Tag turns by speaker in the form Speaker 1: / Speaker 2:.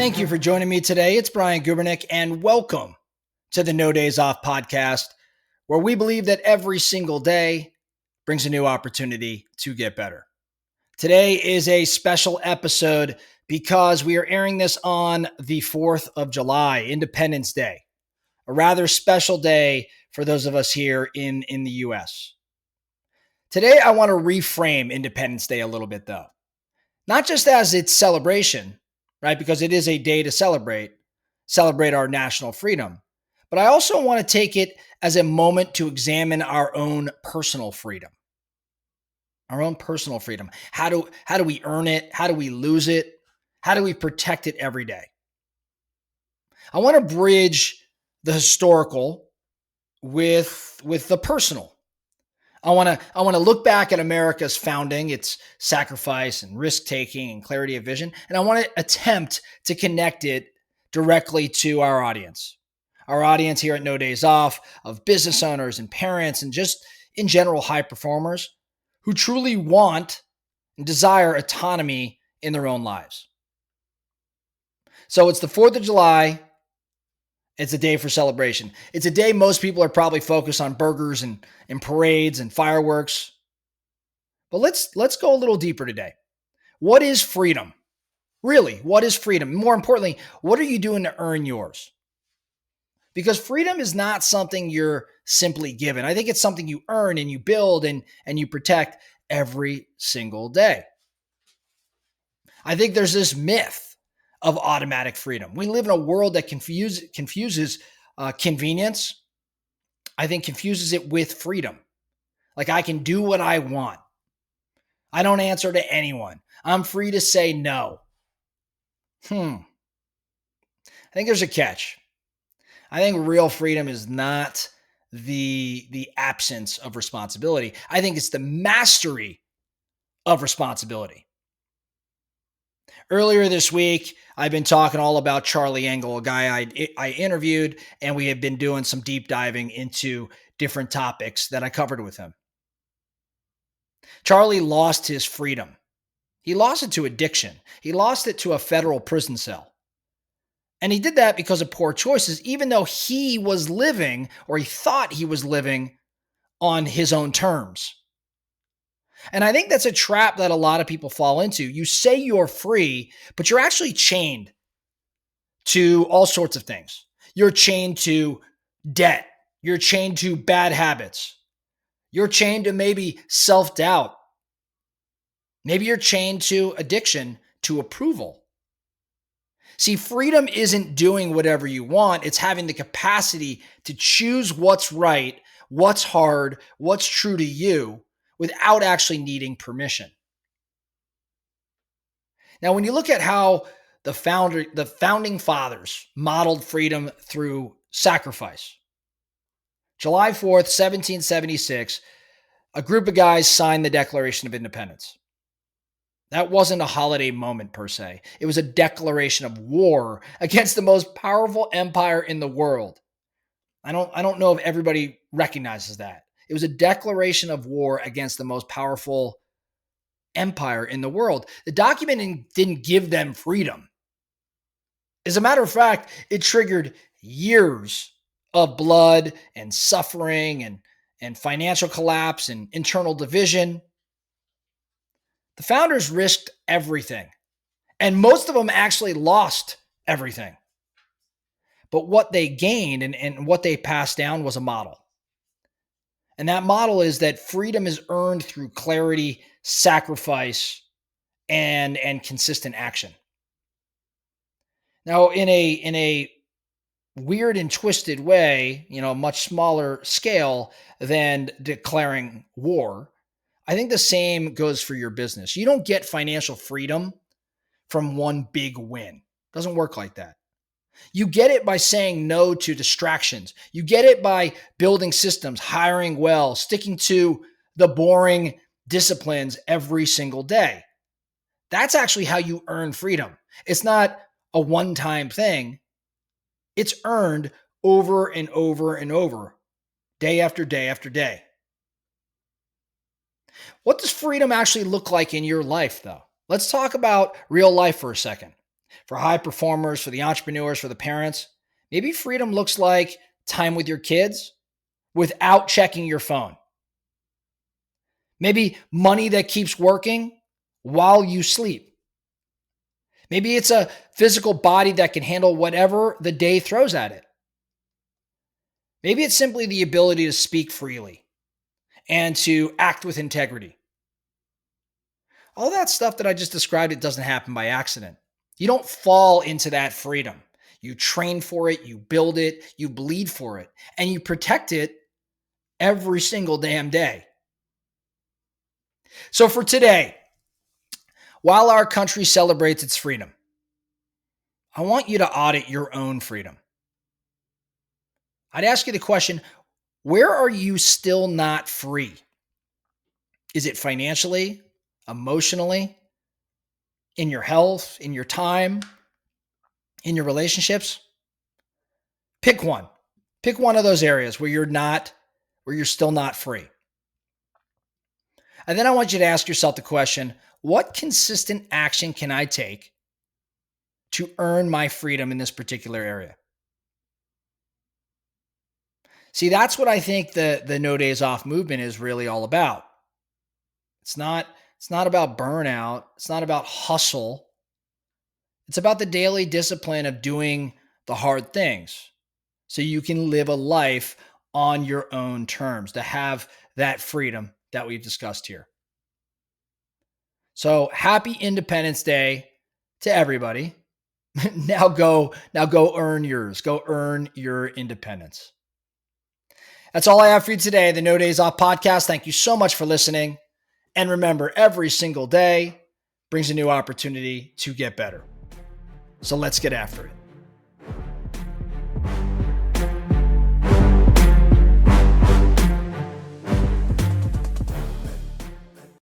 Speaker 1: Thank you for joining me today. It's Brian Gubernick, and welcome to the No Days Off podcast, where we believe that every single day brings a new opportunity to get better. Today is a special episode because we are airing this on the 4th of July, Independence Day, a rather special day for those of us here in the U.S. Today, I want to reframe Independence Day a little bit, though. Not just as its celebration, right? Because it is a day to celebrate our national freedom. But I also want to take it as a moment to examine our own personal freedom. Our own personal freedom. How do we earn it? How do we lose it? How do we protect it every day? I want to bridge the historical with the personal. I want to look back at America's founding, its sacrifice and risk-taking and clarity of vision, and I want to attempt to connect it directly to our audience here at No Days Off, of business owners and parents and just in general high performers who truly want and desire autonomy in their own lives. So it's the 4th of July. It's a day for celebration. It's a day most people are probably focused on burgers and parades and fireworks. But let's go a little deeper today. What is freedom? Really, what is freedom? More importantly, what are you doing to earn yours? Because freedom is not something you're simply given. I think it's something you earn and you build and you protect every single day. I think there's this myth of automatic freedom. We live in a world that confuses convenience. I think confuses it with freedom. Like I can do what I want. I don't answer to anyone. I'm free to say no. I think there's a catch. I think real freedom is not the absence of responsibility. I think it's the mastery of responsibility. Earlier this week, I've been talking all about Charlie Engle, a guy I interviewed, and we have been doing some deep diving into different topics that I covered with him. Charlie lost his freedom. He lost it to addiction. He lost it to a federal prison cell. And he did that because of poor choices, even though he was living, or he thought he was living, on his own terms. And I think that's a trap that a lot of people fall into. You say you're free, but you're actually chained to all sorts of things. You're chained to debt. You're chained to bad habits. You're chained to maybe self-doubt. Maybe you're chained to addiction, to approval. See, freedom isn't doing whatever you want. It's having the capacity to choose what's right, what's hard, what's true to you, without actually needing permission. Now, when you look at how the founding fathers modeled freedom through sacrifice, July 4th, 1776, a group of guys signed the Declaration of Independence. That wasn't a holiday moment per se. It was a declaration of war against the most powerful empire in the world. I don't know if everybody recognizes that. It was a declaration of war against the most powerful empire in the world. The document didn't give them freedom. As a matter of fact, it triggered years of blood and suffering and financial collapse and internal division. The founders risked everything, and most of them actually lost everything. But what they gained and what they passed down was a model. And that model is that freedom is earned through clarity, sacrifice, and consistent action. Now, in a weird and twisted way, much smaller scale than declaring war, I think the same goes for your business. You don't get financial freedom from one big win. It doesn't work like that. You get it by saying no to distractions. You get it by building systems, hiring well, sticking to the boring disciplines every single day. That's actually how you earn freedom. It's not a one-time thing. It's earned over and over and over, day after day after day. What does freedom actually look like in your life, though? Let's talk about real life for a second. For high performers, for the entrepreneurs, for the parents, maybe freedom looks like time with your kids without checking your phone. Maybe money that keeps working while you sleep. Maybe it's a physical body that can handle whatever the day throws at it. Maybe it's simply the ability to speak freely and to act with integrity. All that stuff that I just described, it doesn't happen by accident. You don't fall into that freedom. You train for it, you build it, you bleed for it, and you protect it every single damn day. So for today, while our country celebrates its freedom, I want you to audit your own freedom. I'd ask you the question, where are you still not free? Is it financially, emotionally, in your health, in your time, in your relationships? Pick one. Pick one of those areas where you're still not free. And then I want you to ask yourself the question, what consistent action can I take to earn my freedom in this particular area? See, that's what I think the No Days Off movement is really all about. It's not about burnout. It's not about hustle. It's about the daily discipline of doing the hard things so you can live a life on your own terms, to have that freedom that we've discussed here. So happy Independence Day to everybody. Now go earn yours. Go earn your independence. That's all I have for you today. The No Days Off podcast. Thank you so much for listening. And remember, every single day brings a new opportunity to get better. So let's get after it.